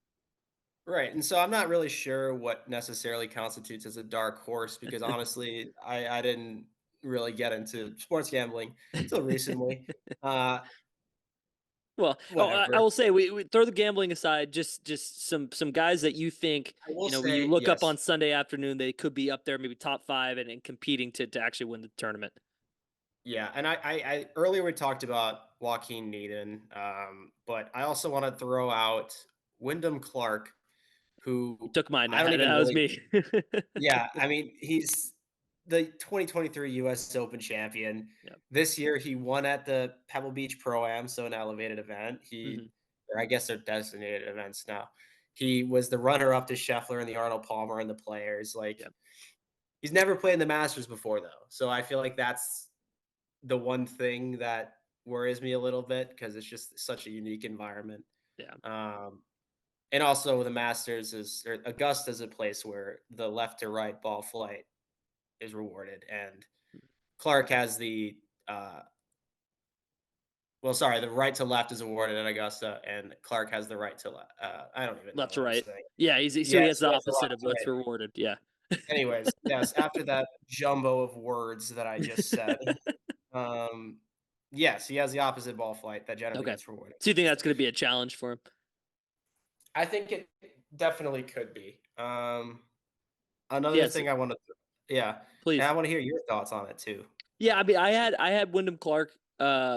Right. And so I'm not really sure what necessarily constitutes as a dark horse because honestly, I didn't really get into sports gambling until recently. Uh, Well, oh, I whatever. will say we throw the gambling aside. Just some guys that you think I will when you say look up on yes. Sunday afternoon, they could be up there, maybe top five, and competing to actually win the tournament. Yeah, and I earlier we talked about Joaquin Needon, but I also want to throw out Wyndham Clark, You who took mine. I don't even That was really. me. Yeah, I mean he's the 2023 U.S. Open champion. Yeah. This year he won at the Pebble Beach Pro Am, so an elevated event. Hmm. Or I guess they're designated events now. He was the runner up to Scheffler and the Arnold Palmer and the Players. Like Yeah. he's never played in the Masters before though, so I feel like that's the one thing that worries me a little bit because it's just such a unique environment. Yeah. Um, and also the Masters is or Augusta is a place where the left to right ball flight is rewarded, and Clark has the well, sorry, the right to left is awarded at Augusta, and Clark has the right to left. I don't even know Left what to I'm right. saying. Yeah. So he Yes, has he the has the opposite left of to what's right. rewarded. Yeah. Anyways, yes, after that jumbo of words that I just said, um, yes, he has the opposite ball flight that generally Okay. gets rewarded. So you think that's going to be a challenge for him? I think it definitely could be. Another Yes. thing I want to, yeah, and I Please. want to hear your thoughts on it too. Yeah, I mean, I had Wyndham Clark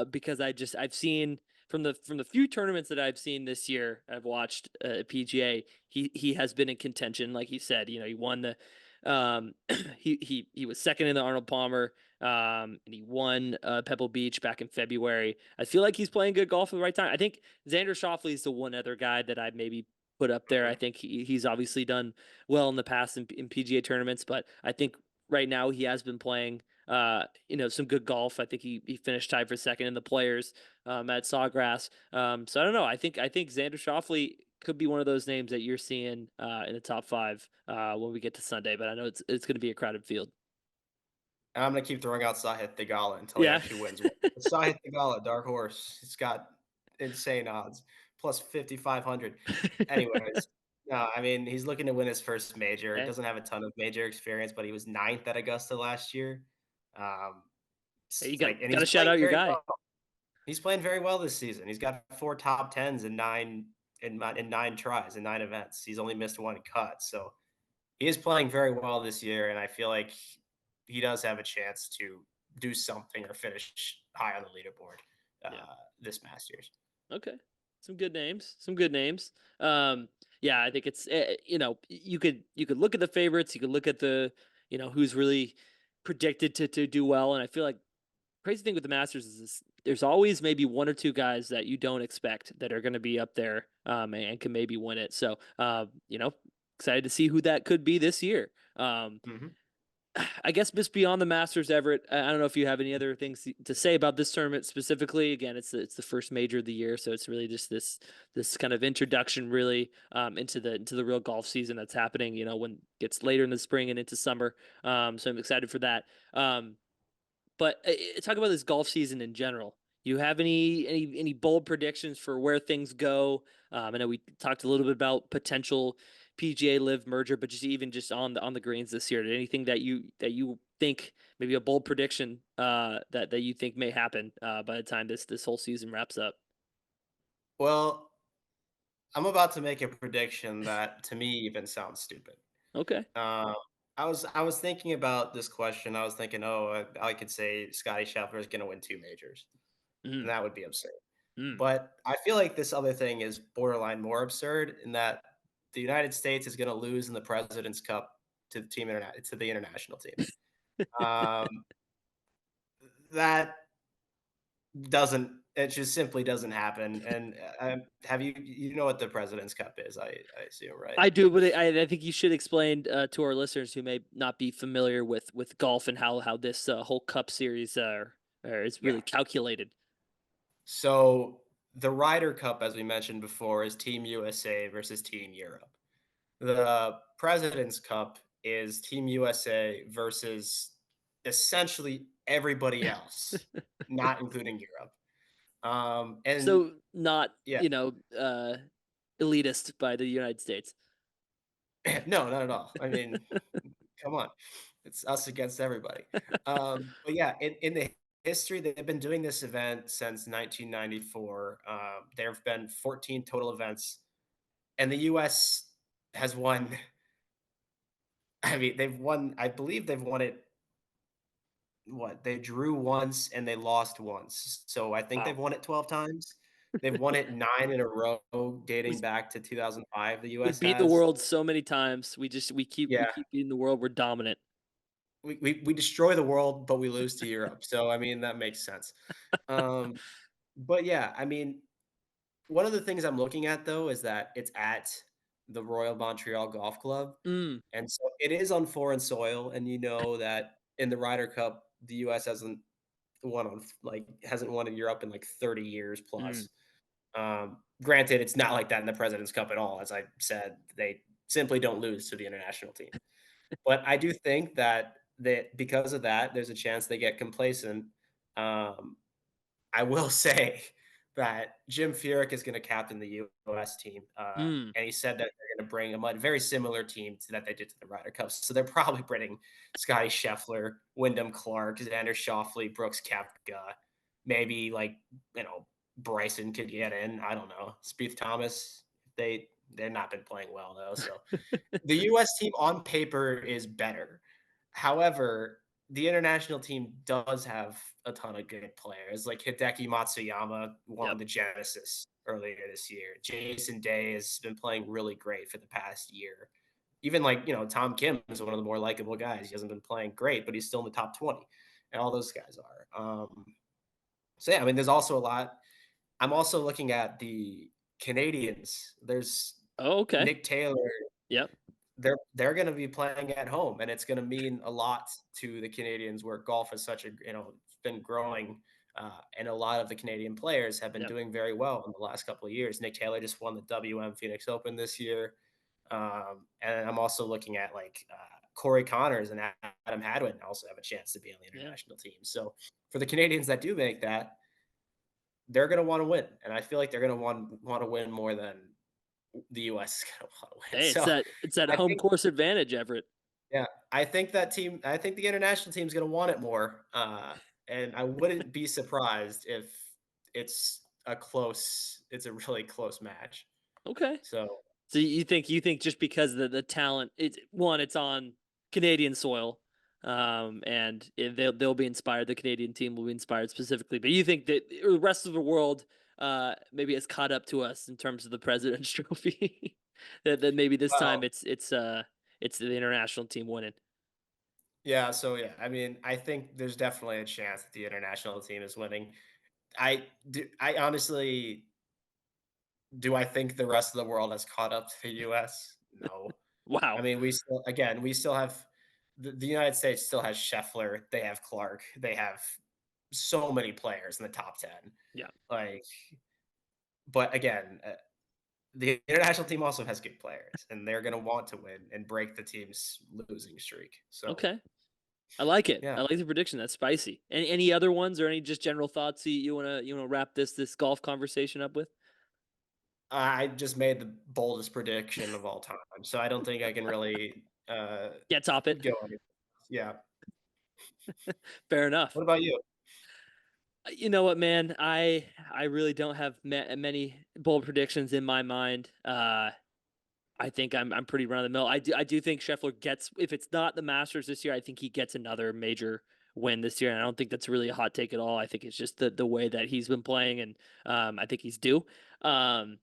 because I've seen from the few tournaments that I've seen this year, I've watched PGA. He has been in contention, like he said. He won the he was second in the Arnold Palmer, and he won Pebble Beach back in February. I feel like he's playing good golf at the right time. I think Xander Schauffele is the one other guy that I'd maybe put up there. I Mhm. think he's obviously done well in the past in PGA tournaments, but I think right now he has been playing some good golf. I think he finished tied for second in the players at Sawgrass. So I don't know. I think Xander Schauffele could be one of those names that you're seeing in the top five when we get to Sunday. But I know it's going to be a crowded field. And I'm gonna keep throwing out Sahith Theegala until he Yeah. actually wins one. Sahith Theegala, dark horse. He's got insane odds, plus 5,500. Anyways, no, I mean he's looking to win his first major. Hey, Doesn't have a ton of major experience, but he was ninth at Augusta last year. Um, you got like, and got he's to shout playing out your very guy. well. He's playing very well this season. He's got four top tens in nine tries in 9 events. He's only missed one cut, so he is playing very well this year, and I feel like he does have a chance to do something or finish high on the leaderboard Yeah. this Masters. Okay. Some good names. Some good names. Yeah, I think it's you could look at the favorites. You could look at the who's really predicted to do well, and I feel like crazy thing with the Masters is there's always maybe one or two guys that you don't expect that are going to be up there and can maybe win it. So, excited to see who that could be this year. Mhm. I guess just beyond the Masters, Everett, I don't know if you have any other things to say about this tournament specifically. Again, it's the first major of the year, so it's really just this kind of introduction, really, into the real golf season that's happening. When it gets later in the spring and into summer. So I'm excited for that. But talk about this golf season in general. You have any bold predictions for where things go? I know we talked a little bit about potential PGA Live merger, but just even just on the greens this year? Anything that you think, maybe a bold prediction that you think may happen by the time this whole season wraps up? Well, I'm about to make a prediction that to me even sounds stupid. Okay. Um, I was thinking about this question. I was thinking, oh, I could say Scottie Scheffler is going to win 2 majors, and Mm, that would be absurd. mm. But I feel like this other thing is borderline more absurd in that the United States is going to lose in the President's Cup to the international team. Um, that doesn't it just simply doesn't happen. And have you know what the President's Cup is? I assume, right? I do, but I think you should explain to our listeners who may not be familiar with golf and how this whole Cup series is Yeah. really calculated. So the Ryder Cup, as we mentioned before, is Team USA versus Team Europe. The President's Cup is Team USA versus essentially everybody else, not including Europe. And So not, yeah, elitist by the United States. no, not at all. I mean, come on, it's us against everybody. But yeah, in the history, they've been doing this event since 1994. There have been 14 total events, and the U.S. has won. I mean, they've won. I believe they've won it. What they drew once and they lost once. So I think they've Wow. won it 12 times. They've won it 9 in a row We dating back to 2005, the we US beat the has. world so many times. We Yeah, keep beating the world. We're dominant. we destroy the world, but we lose to Europe. So, I mean, that makes sense. Um, but yeah, I mean, one of the things I'm looking at, though, is that it's at the Royal Montreal Golf Club, Mm, and so it is on foreign soil, and you know that in the Ryder Cup, the US hasn't won in Europe in, like, 30 years mm, plus. Granted, it's not like that in the President's Cup at all. As I said, they simply don't lose to the international team. But I do think that because of that, there's a chance they get complacent. Um, I will say that Jim Furyk is gonna captain the US team, mm. and he said that they're gonna bring a very similar team to that they did to the Ryder Cup. So they're probably bringing Scottie Scheffler, Wyndham Clark, Xander Schauffele, Brooks Koepka, maybe, like, you know, Bryson could get in, I don't know, Spieth Thomas. They've not been playing well, though, so the US team on paper is better. However, the international team does have a ton of good players. Like Hideki Matsuyama won Yep. the Genesis earlier this year. Jason Day has been playing really great for the past year. Even like, Tom Kim is one of the more likable guys. He hasn't been playing great, but he's still in the top 20. And all those guys are. So yeah, I mean, there's also a lot. I'm also looking at the Canadians. There's Oh, okay. Nick Taylor. Yep. They're going to be playing at home, and it's going to mean a lot to the Canadians, where golf is such a it's been growing, and a lot of the Canadian players have been Yep. doing very well in the last couple of years. Nick Taylor just won the WM Phoenix Open this year, and I'm also looking at like Corey Connors and Adam Hadwin also have a chance to be on the Yeah. international team. So for the Canadians that do make that, they're going to want to win, and I feel like they're going to want to win more than the U.S. is going to want to win. Hey, So it's that I home think course advantage, Everett. yeah, I think the international team's gonna want it more, and I wouldn't be surprised if it's a really close match. Okay. So, So you think just because the talent, it's on Canadian soil, and they'll be inspired. The Canadian team will be inspired specifically, but you think that the rest of the world maybe has caught up to us in terms of the President's Trophy. That maybe this time well, it's the international team winning. yeah, yeah, I mean, I think there's definitely a chance that the international team is winning. I honestly do I think the rest of the world has caught up to the US? No. I Wow. mean, we still have the United States still has Scheffler, they have Clark, they have so many players in the top 10. Yeah. Like, but again, the international team also has good players, and they're going to want to win and break the team's losing streak. So, Okay. I like it. yeah. I like the prediction. That's spicy. Any other ones or any just general thoughts you wanna wrap this golf conversation up with? I just made the boldest prediction of all time, so I don't think I can really Yeah, top it. go any. Yeah. Fair enough. What about you? You know what, man? I really don't have many bold predictions in my mind. I think I'm pretty run of the mill. I do think Scheffler gets, if it's not the Masters this year, I think he gets another major win this year. And I don't think that's really a hot take at all. I think it's just the way that he's been playing, and I think he's due. Um,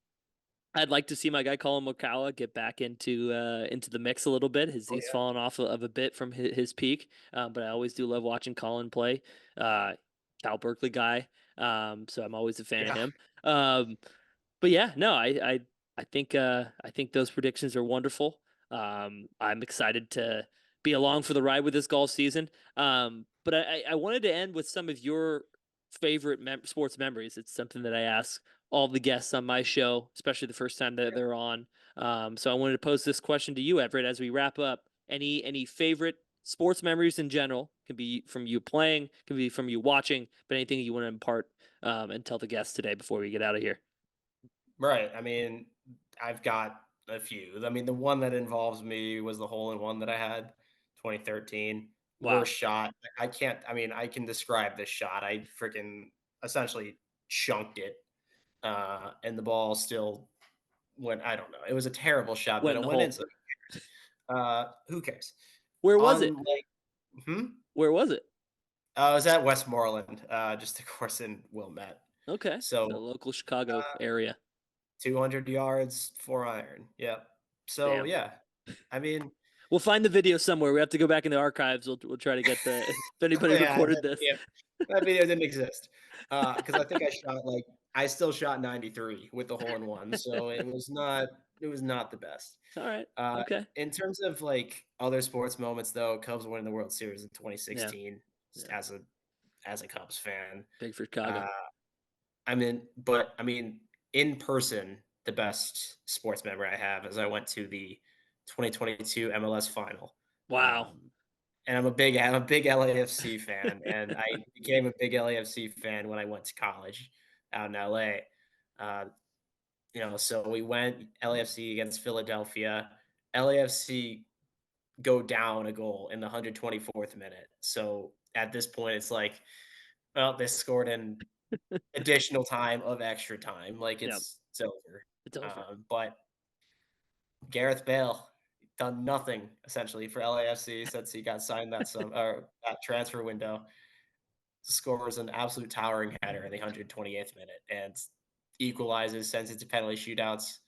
I'd like to see my guy Colin Morikawa get back into the mix a little bit. Oh He's yeah. fallen off of a bit from his peak, but I always do love watching Colin play. Uh, Cal Berkeley guy, so I'm always a fan of Yeah. him. Um, but yeah, no, I think those predictions are wonderful. I'm excited to be along for the ride with this golf season. But I wanted to end with some of your favorite sports memories. It's something that I ask all the guests on my show, especially the first time that they're on. So I wanted to pose this question to you, Everett, as we wrap up. Any favorite sports memories in general? Can be from you playing, can be from you watching, but anything you want to impart and tell the guests today before we get out of here. Right. I mean, I've got a few. I mean, the one that involves me was the hole in one that I had 2013. Wow, Worst shot. I can't, I mean, I can describe this shot. I freaking essentially chunked it. And the ball still went, I don't know. It was a terrible shot, but went in it the went in. hole. So who cares? Where was On it? like, hmm? Where was it? I was at Westmoreland, just of course in Wilmette. Okay, so So local Chicago uh, area. 200 yards, 4 iron. Yep. So Damn. yeah, I mean, We'll find the video somewhere. We have to go back in the archives. We'll try to get the if anybody yeah, recorded this. that video didn't exist because I think I shot like I still shot 93 with the hole in one, so it was not the best. All right. Uh, Okay. in terms of like other sports moments, though, Cubs winning the World Series in Yeah. 2016 just Yeah. as a Cubs fan. Big for Chicago. Uh, I mean, in person, the best sports memory I have is I went to the 2022 MLS final. Wow. And I'm a big LAFC fan, and I became a big LAFC fan when I went to college out in LA. Uh, so we went LAFC against Philadelphia. LAFC go down a goal in the 124th minute. So at this point, it's like, well, they scored in additional time of extra time. Like Yeah. it's over. It's over. But Gareth Bale done nothing essentially for LAFC since he got signed that transfer window. Scores an absolute towering header in the 128th minute and equalizes, sends it to penalty shootouts.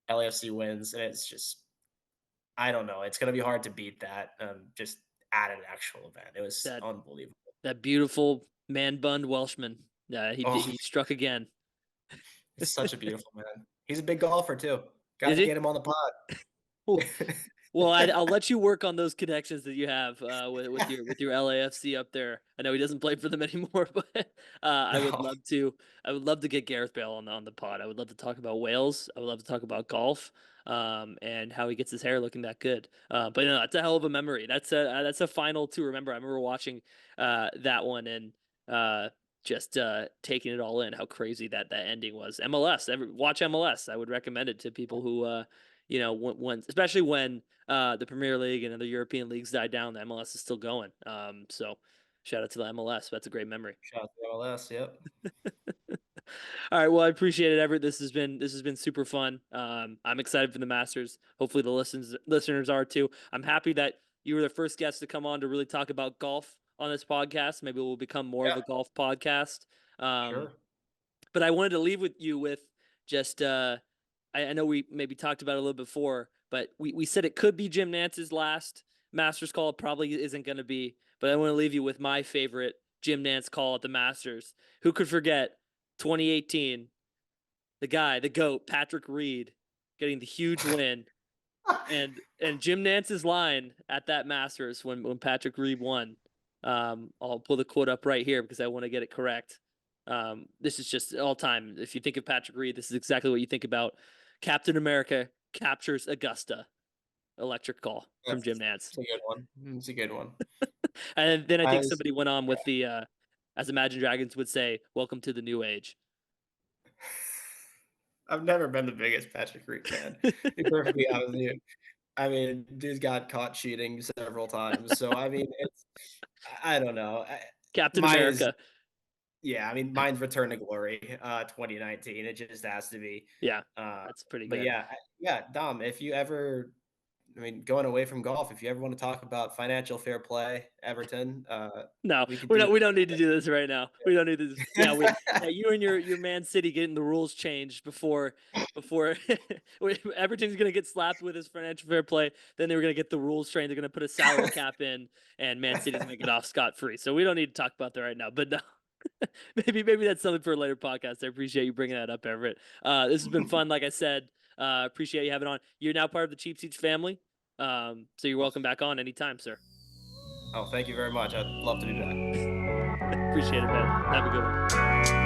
LAFC wins, and it's just I don't know. It's gonna be hard to beat that. Just at an actual event, it was That unbelievable. that beautiful man bun Welshman. Yeah, Oh, he struck again. it's such a beautiful man. He's a big golfer too. Got Is to he? get him on the pod. Well, well, I'll let you work on those connections that you have with your LAFC up there. I know he doesn't play for them anymore, but I would No, love to. I would love to get Gareth Bale on the pod. I would love to talk about Wales. I would love to talk about golf, and how he gets his hair looking that good. But no, that's a hell of a memory. That's a final to remember. I remember watching that one and just taking it all in. How crazy that ending was. MLS. Watch MLS. I would recommend it to people who when especially when the Premier League and other European leagues died down, the MLS is still going. So shout out to the MLS. That's a great memory. shout out to MLS. Yep. All right, well, I appreciate it, Everett. This has been super fun. I'm excited for the Masters. Hopefully, the listeners are too. I'm happy that you were the first guest to come on to really talk about golf on this podcast. Maybe we'll become more of Yeah. a golf podcast. Um, Sure. but I wanted to leave with you with just I know we maybe talked about it a little before, but we said it could be Jim Nantz's last Masters call. It probably isn't going to be, but I want to leave you with my favorite Jim Nantz call at the Masters. Who could forget 2018? The guy, the GOAT, Patrick Reed, getting the huge win, and Jim Nantz's line at that Masters when Patrick Reed won. I'll pull the quote up right here because I want to get it correct. This is just all time. If you think of Patrick Reed, this is exactly what you think about. Captain America captures Augusta. Electric call from Jim That's Nantz. it's a good one. It's a good one. And then I I think was somebody went on with as Imagine Dragons would say, "Welcome to the new age." I've never been the biggest Patrick Reed fan, to be perfectly honest with you. I mean, dude's got caught cheating several times, so, I mean, it's I don't know, Captain mine is America. yeah, I mean, mine's Return to Glory, 2019, it just has to be, Yeah, uh, that's pretty but good. yeah, Dom, if you ever I mean, going away from golf, if you ever wanna talk about financial fair play, Everton, No, we could we're do not. We don't need to that. do this right now. We don't need to. Yeah, yeah, you and your Man City getting the rules changed before Everton's gonna get slapped with his financial fair play. Then they were gonna get the rules changed. They're gonna put a salary cap in, and Man City's gonna get off scot free. So we don't need to talk about that right now. But no, maybe that's something for a later podcast. I appreciate you bringing that up, Everett. This has been fun. Like I said, appreciate you having on. You're now part of the Cheap Seats family. So you're welcome back on anytime, sir. Oh, thank you very much, I'd love to do that. Appreciate it, man. Have a good one.